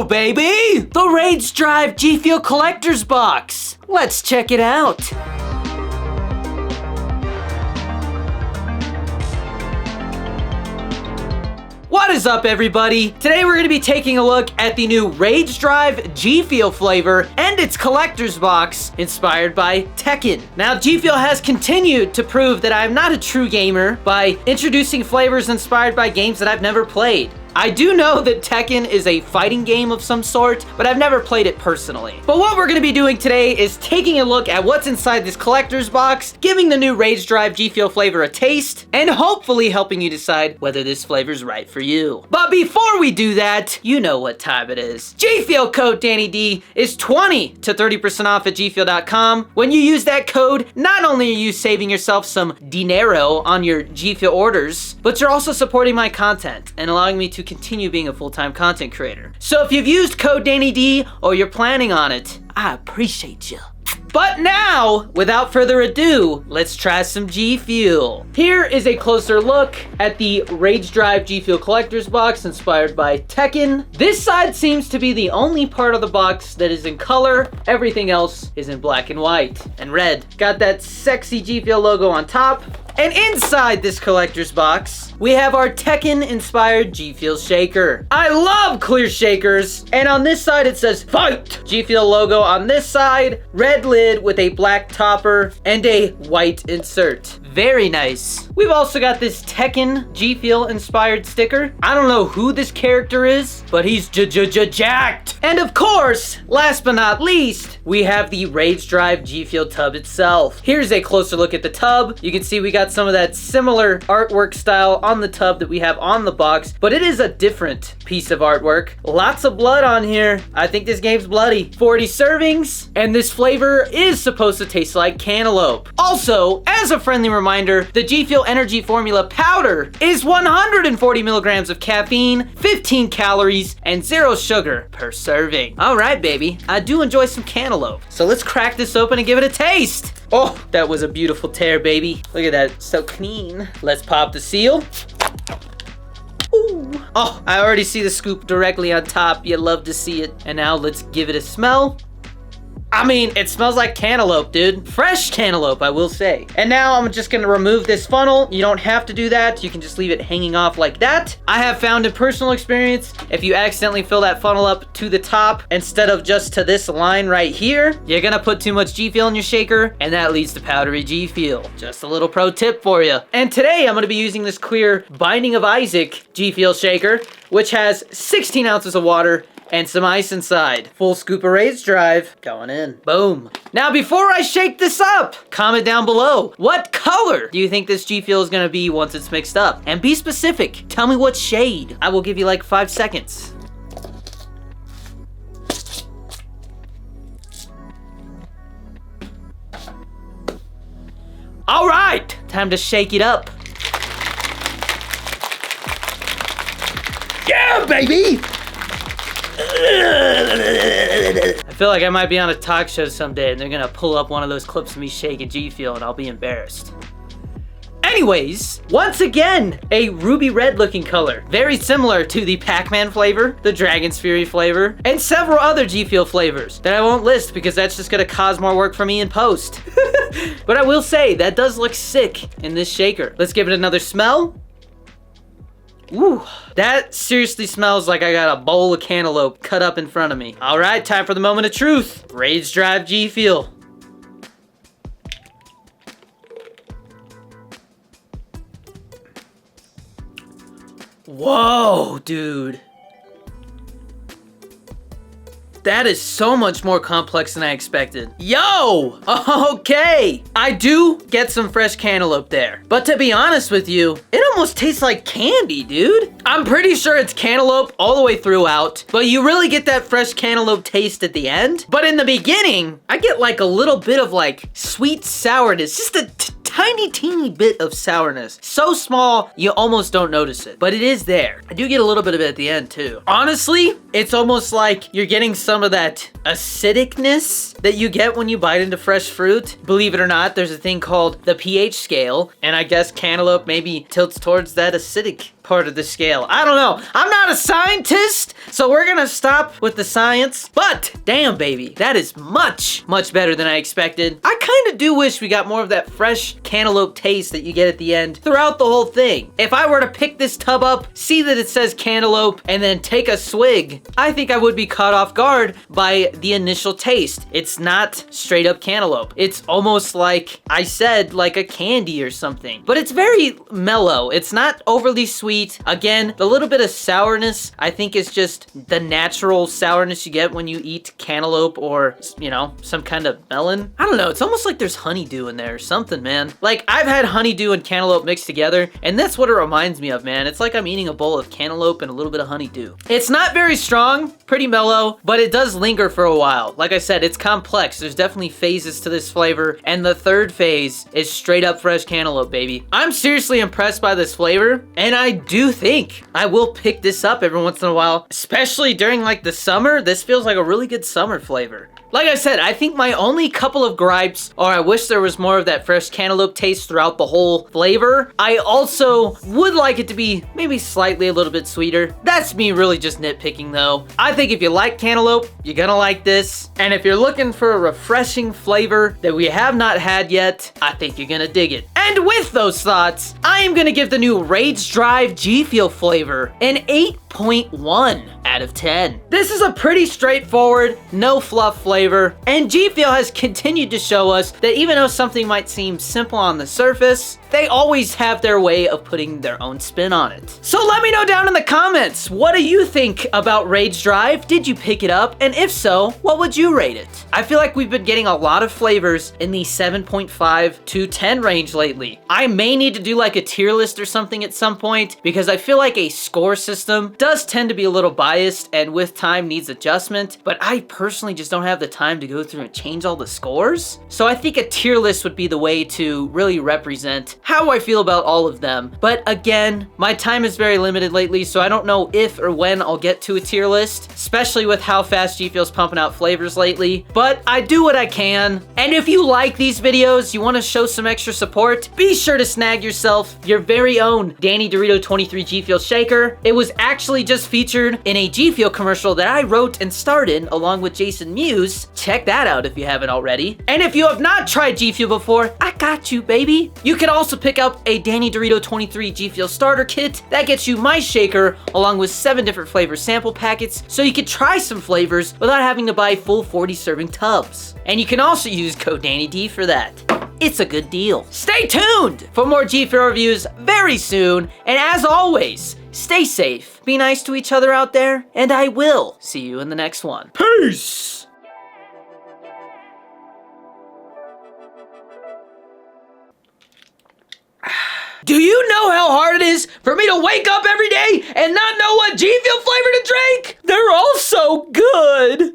Whoa, baby! The Rage Drive GFUEL Collector's Box. Let's check it out. What is up, everybody? Today we're going to be taking a look at the new Rage Drive GFUEL flavor and its collector's box inspired by Tekken. Now, GFUEL has continued to prove that I'm not a true gamer by introducing flavors inspired by games that I've never played. I do know that Tekken is a fighting game of some sort, but I've never played it personally. But what we're going to be doing today is taking a look at what's inside this collector's box, giving the new Rage Drive GFUEL flavor a taste, and hopefully helping you decide whether this flavor's right for you. But before we do that, you know what time it is. GFUEL code DannyD is 20 to 30% off at GFUEL.com. When you use that code, not only are you saving yourself some dinero on your GFUEL orders, but you're also supporting my content and allowing me to continue being a full-time content creator. So if you've used code DannyD or you're planning on it, I appreciate you. But now, without further ado, let's try some GFUEL. Here is a closer look at the Rage Drive GFUEL collector's box inspired by Tekken. This side seems to be the only part of the box that is in color. Everything else is in black and white and red. Got that sexy GFUEL logo on top. And inside this collector's box, we have our Tekken-inspired GFUEL shaker. I love clear shakers. And on this side, it says, Fight! GFUEL logo on this side, red lid with a black topper, and a white insert. Very nice. We've also got this Tekken GFUEL-inspired sticker. I don't know who this character is, but he's jacked. And of course, last but not least, we have the Rage Drive GFUEL tub itself. Here's a closer look at the tub. You can see we got some of that similar artwork style on the tub that we have on the box, but it is a different piece of artwork. Lots of blood on here. I think this game's bloody. 40 servings, and this flavor is supposed to taste like cantaloupe. Also, as a friendly reminder, the GFUEL Energy Formula powder is 140 milligrams of caffeine, 15 calories, and 0 sugar per serving. All right, baby. I do enjoy some cantaloupe. So let's crack this open and give it a taste. Oh, that was a beautiful tear, baby. Look at that, so clean. Let's pop the seal. Ooh. Oh, I already see the scoop directly on top. You love to see it. And now let's give it a smell. I mean, it smells like cantaloupe, dude. Fresh cantaloupe, I will say. And now I'm just gonna remove this funnel. You don't have to do that. You can just leave it hanging off like that. I have found in personal experience, if you accidentally fill that funnel up to the top instead of just to this line right here, you're gonna put too much GFUEL in your shaker, and that leads to powdery GFUEL. Just a little pro tip for you. And today I'm gonna be using this clear Binding of Isaac GFUEL shaker, which has 16 ounces of water and some ice inside. Full scoop of Rage Drive going in. Boom. Now, before I shake this up, comment down below. What color do you think this GFUEL is gonna be once it's mixed up? And be specific. Tell me what shade. I will give you like 5 seconds. All right, time to shake it up. Yeah, baby! I feel like I might be on a talk show someday and they're gonna pull up one of those clips of me shaking GFUEL and I'll be embarrassed. Anyways, once again, a ruby red looking color. Very similar to the Pac-Man flavor, the Dragon's Fury flavor, and several other GFUEL flavors that I won't list because that's just gonna cause more work for me in post. But I will say, that does look sick in this shaker. Let's give it another smell. Ooh, that seriously smells like I got a bowl of cantaloupe cut up in front of me. All right, time for the moment of truth. Rage Drive GFUEL. Whoa, dude. That is so much more complex than I expected. Yo! Okay! I do get some fresh cantaloupe there. But to be honest with you, it almost tastes like candy, dude. I'm pretty sure it's cantaloupe all the way throughout, but you really get that fresh cantaloupe taste at the end. But in the beginning, I get like a little bit of like sweet sourness, just a tiny teeny bit of sourness. So small, you almost don't notice it, but it is there. I do get a little bit of it at the end too. Honestly, it's almost like you're getting some of that acidicness that you get when you bite into fresh fruit. Believe it or not, there's a thing called the pH scale, and I guess cantaloupe maybe tilts towards that acidic part of the scale. I don't know. I'm not a scientist, so we're gonna stop with the science. But damn, baby, that is much, much better than I expected. I kind of do wish we got more of that fresh cantaloupe taste that you get at the end throughout the whole thing. If I were to pick this tub up, see that it says cantaloupe, and then take a swig, I think I would be caught off guard by the initial taste. It's not straight up cantaloupe. It's almost like I said, like a candy or something. But it's very mellow. It's not overly sweet. Again, the little bit of sourness, I think, is just the natural sourness you get when you eat cantaloupe or, you know, some kind of melon. I don't know. It's almost like there's honeydew in there or something, man. Like, I've had honeydew and cantaloupe mixed together, and that's what it reminds me of, man. It's like I'm eating a bowl of cantaloupe and a little bit of honeydew. It's not very strong, pretty mellow, but it does linger for a while. Like I said, it's complex. There's definitely phases to this flavor, and the third phase is straight up fresh cantaloupe, baby. I'm seriously impressed by this flavor, and I do think I will pick this up every once in a while, especially during like the summer. This feels like a really good summer flavor. Like I said, I think my only couple of gripes are I wish there was more of that fresh cantaloupe taste throughout the whole flavor. I also would like it to be maybe slightly a little bit sweeter. That's me really just nitpicking though. I think if you like cantaloupe, you're gonna like this. And if you're looking for a refreshing flavor that we have not had yet, I think you're gonna dig it. And with those thoughts, I am gonna give the new Rage Drive GFUEL flavor an 8.1 out of 10. This is a pretty straightforward, no fluff flavor, and GFUEL has continued to show us that even though something might seem simple on the surface, they always have their way of putting their own spin on it. So let me know down in the comments, what do you think about Rage Drive? Did you pick it up? And if so, what would you rate it? I feel like we've been getting a lot of flavors in the 7.5 to 10 range lately. I may need to do like a tier list or something at some point, because I feel like a score system does tend to be a little biased and with time needs adjustment, but I personally just don't have the time to go through and change all the scores. So I think a tier list would be the way to really represent how I feel about all of them. But again, my time is very limited lately, so I don't know if or when I'll get to a tier list, especially with how fast GFUEL's pumping out flavors lately. But I do what I can. And if you like these videos, you want to show some extra support, be sure to snag yourself your very own Danny Dorito 23 GFUEL shaker. It was actually just featured in a GFUEL commercial that I wrote and starred in along with Jason Mewes. Check that out if you haven't already. And if you have not tried GFUEL before, I got you, baby. You can also pick up a Danny Dorito 23 GFUEL starter kit. That gets you my shaker along with 7 different flavor sample packets, so you can try some flavors without having to buy full 40 serving tubs. And you can also use code DannyD for that. It's a good deal. Stay tuned for more GFUEL reviews very soon, and as always, stay safe, be nice to each other out there, and I will see you in the next one. Peace! Do you know how hard it is for me to wake up every day and not know what GFUEL flavor to drink? They're all so good!